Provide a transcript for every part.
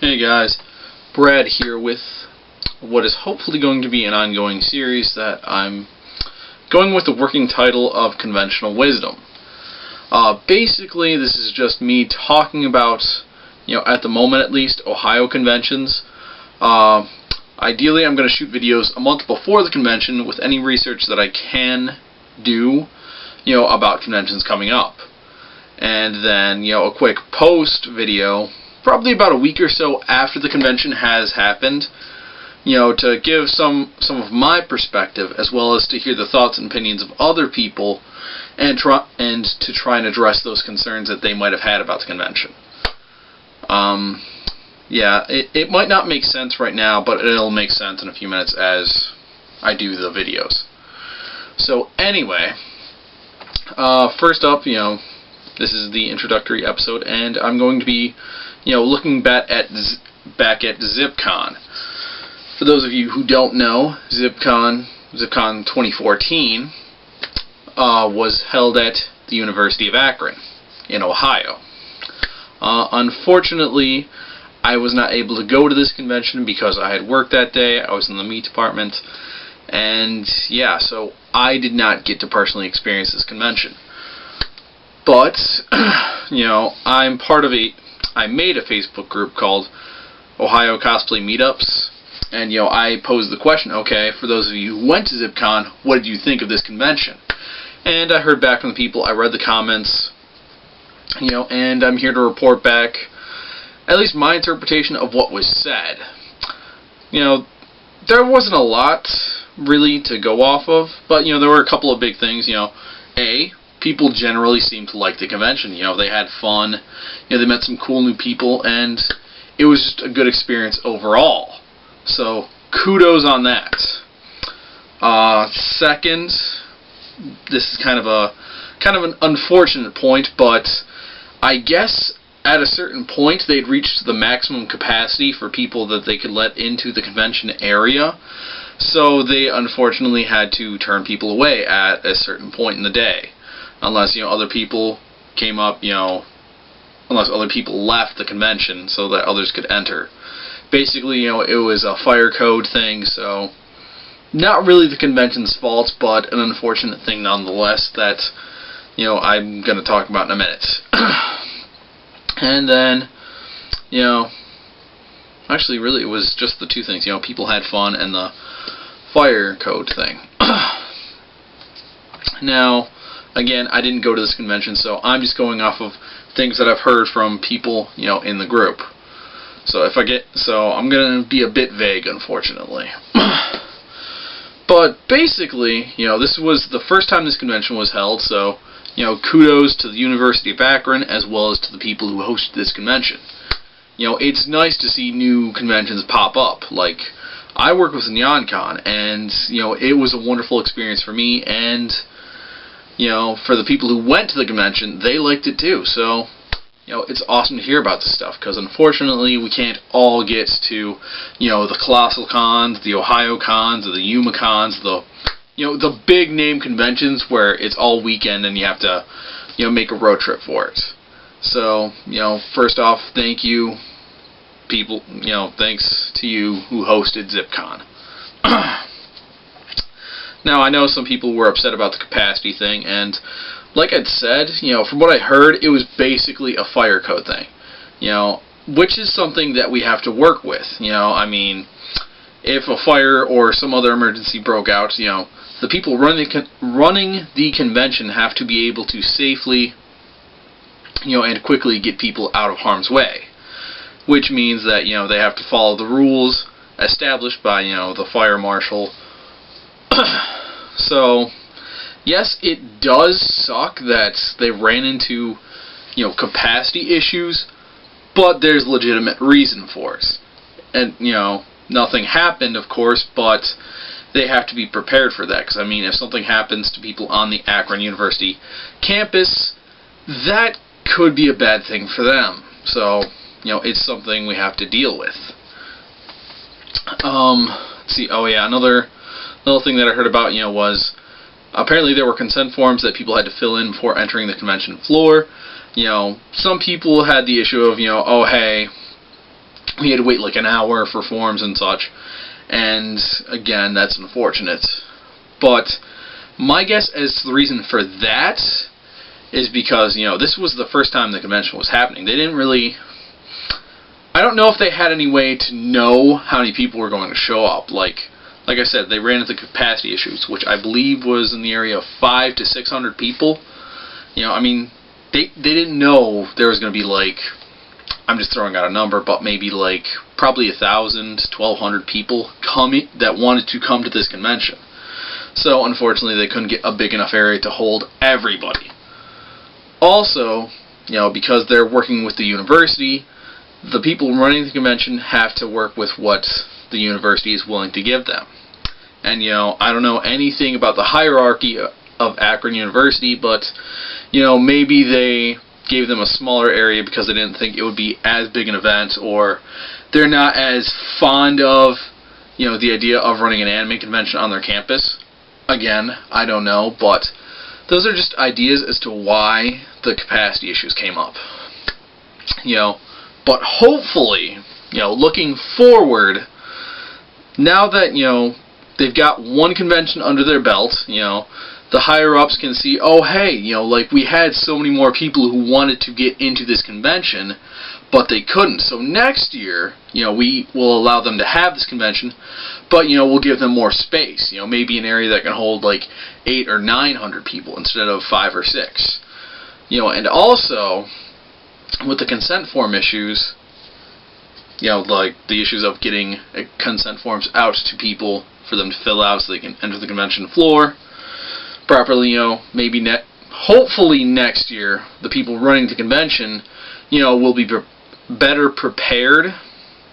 Hey guys, Brad here with what is hopefully going to be an ongoing series that I'm going with the working title of Conventional Wisdom. Basically, this is just me talking about, at the moment at least, Ohio conventions. Ideally, I'm going to shoot videos a month before the convention with any research that I can do, about conventions coming up. And then, a quick post video probably about a week or so after the convention has happened, to give some of my perspective, as well as to hear the thoughts and opinions of other people, and to try and address those concerns that they might have had about the convention. It might not make sense right now, but it'll make sense in a few minutes as I do the videos. So anyway, first up, this is the introductory episode, and I'm going to be, looking back at Zipcon. For those of you who don't know, Zipcon 2014 was held at the University of Akron in Ohio. Unfortunately, I was not able to go to this convention because I had work that day. I was in the meat department, and so I did not get to personally experience this convention. But, I made a Facebook group called Ohio Cosplay Meetups, and, I posed the question, okay, for those of you who went to Zipcon, what did you think of this convention? And I heard back from the people, I read the comments, and I'm here to report back at least my interpretation of what was said. There wasn't a lot, really, to go off of, but, there were a couple of big things, people generally seemed to like the convention. They had fun, they met some cool new people, and it was just a good experience overall. So, kudos on that. Second, this is kind of an unfortunate point, but I guess at a certain point they'd reached the maximum capacity for people that they could let into the convention area. So they unfortunately had to turn people away at a certain point in the day. Unless, other people came up, unless other people left the convention so that others could enter. Basically, it was a fire code thing, so not really the convention's fault, but an unfortunate thing nonetheless that, I'm going to talk about in a minute. And then, actually, really, it was just the two things. People had fun and the fire code thing. Now, again, I didn't go to this convention, so I'm just going off of things that I've heard from people, in the group. So I'm going to be a bit vague, unfortunately. But basically, this was the first time this convention was held, so, kudos to the University of Akron as well as to the people who hosted this convention. It's nice to see new conventions pop up. Like, I work with NeonCon, and, it was a wonderful experience for me, and for the people who went to the convention, they liked it too. So, it's awesome to hear about this stuff, because unfortunately we can't all get to, the Colossal Cons, the Ohio Cons, or the Yuma Cons, the big name conventions where it's all weekend and you have to, make a road trip for it. So, first off, thank you, people, thanks to you who hosted Zipcon. Now, I know some people were upset about the capacity thing, and like I'd said, from what I heard, it was basically a fire code thing, which is something that we have to work with. I mean, if a fire or some other emergency broke out, the people running the convention have to be able to safely, and quickly get people out of harm's way, which means that, they have to follow the rules established by, the fire marshal. So, yes, it does suck that they ran into, capacity issues, but there's legitimate reason for it. And, nothing happened, of course, but they have to be prepared for that. Because, I mean, if something happens to people on the Akron University campus, that could be a bad thing for them. So, it's something we have to deal with. Let's see, another thing that I heard about, was apparently there were consent forms that people had to fill in before entering the convention floor. Some people had the issue of, oh hey, we had to wait like an hour for forms and such. And again, that's unfortunate. But my guess as to the reason for that is because, this was the first time the convention was happening. They didn't really... I don't know if they had any way to know how many people were going to show up. Like I said, they ran into capacity issues, which I believe was in the area of 500 to 600 people. They didn't know there was going to be I'm just throwing out a number, but maybe probably 1,000, 1,200 people coming that wanted to come to this convention. So unfortunately, they couldn't get a big enough area to hold everybody. Also, because they're working with the university, the people running the convention have to work with what the university is willing to give them. And, I don't know anything about the hierarchy of Akron University, but, maybe they gave them a smaller area because they didn't think it would be as big an event, or they're not as fond of, the idea of running an anime convention on their campus. Again, I don't know, but those are just ideas as to why the capacity issues came up. But hopefully, looking forward, now that, they've got one convention under their belt, the higher-ups can see, oh, hey, we had so many more people who wanted to get into this convention, but they couldn't. So next year, we will allow them to have this convention, but, we'll give them more space. Maybe an area that can hold, 800 or 900 people instead of 5 or 6. And also, with the consent form issues, the issues of getting consent forms out to people for them to fill out so they can enter the convention floor properly, maybe hopefully next year, the people running the convention, will be better prepared,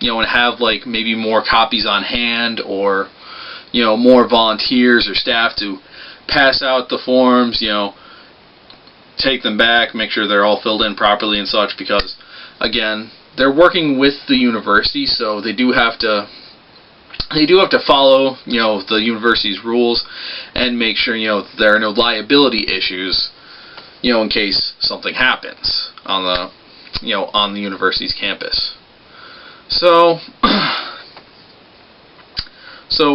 and have, maybe more copies on hand, or, more volunteers or staff to pass out the forms, take them back, make sure they're all filled in properly and such, because, again, they're working with the university, so they do have to follow, the university's rules and make sure, there are no liability issues, in case something happens on the university's campus. So,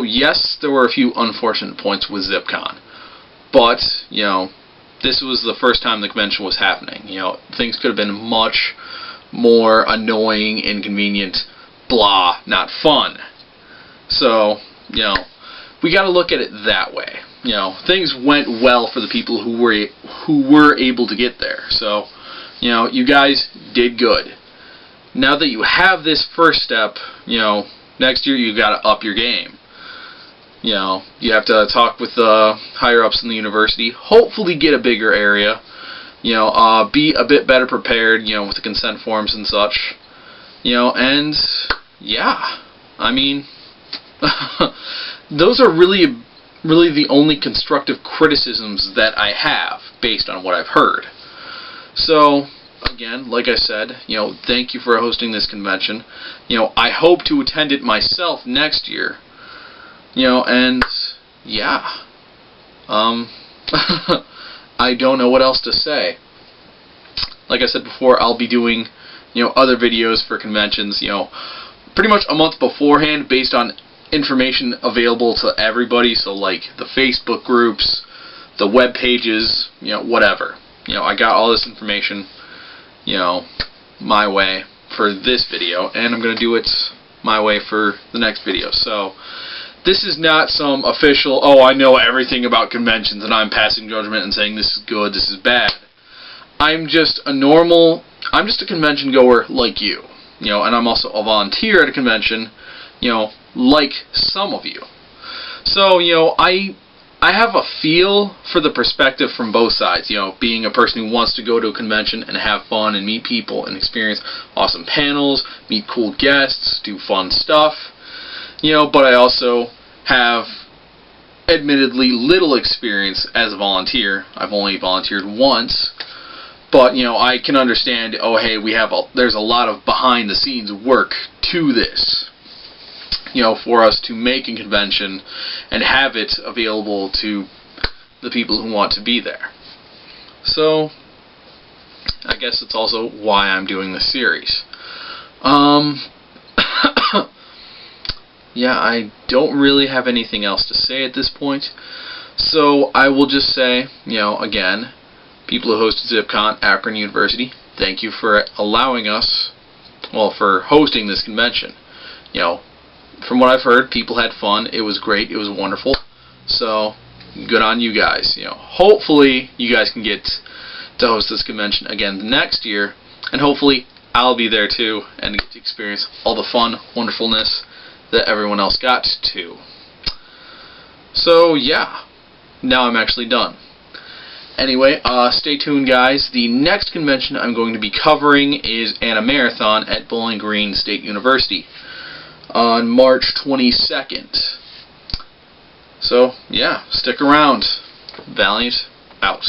yes, there were a few unfortunate points with Zipcon, but, this was the first time the convention was happening. Things could have been much more annoying, inconvenient, blah, not fun. So, we got to look at it that way. Things went well for the people who were able to get there. So, you guys did good. Now that you have this first step, next year you got to up your game. You have to talk with the higher-ups in the university, hopefully get a bigger area, be a bit better prepared, with the consent forms and such, and, yeah, those are really the only constructive criticisms that I have, based on what I've heard. So, again, like I said, thank you for hosting this convention. I hope to attend it myself next year. And, yeah. I don't know what else to say. Like I said before, I'll be doing, other videos for conventions, pretty much a month beforehand based on information available to everybody, so the Facebook groups, the web pages, whatever. I got all this information, my way for this video, and I'm going to do it my way for the next video. So, this is not some official, oh, I know everything about conventions and I'm passing judgment and saying this is good, this is bad. I'm just a convention goer like you, and I'm also a volunteer at a convention, like some of you. So, I have a feel for the perspective from both sides, being a person who wants to go to a convention and have fun and meet people and experience awesome panels, meet cool guests, do fun stuff, but I also have admittedly little experience as a volunteer. I've only volunteered once, but I can understand, oh hey, there's a lot of behind the scenes work to this, for us to make a convention and have it available to the people who want to be there. So, I guess it's also why I'm doing this series. yeah, I don't really have anything else to say at this point. So I will just say, again, people who hosted Zipcon, Akron University, thank you for allowing us, for hosting this convention. From what I've heard, people had fun. It was great. It was wonderful. So, good on you guys. Hopefully you guys can get to host this convention again next year, and hopefully I'll be there too and get to experience all the fun, wonderfulness that everyone else got to. So, yeah. Now I'm actually done. Anyway, stay tuned, guys. The next convention I'm going to be covering is Marathon at Bowling Green State University on March 22nd. So, yeah, stick around. Valiant out.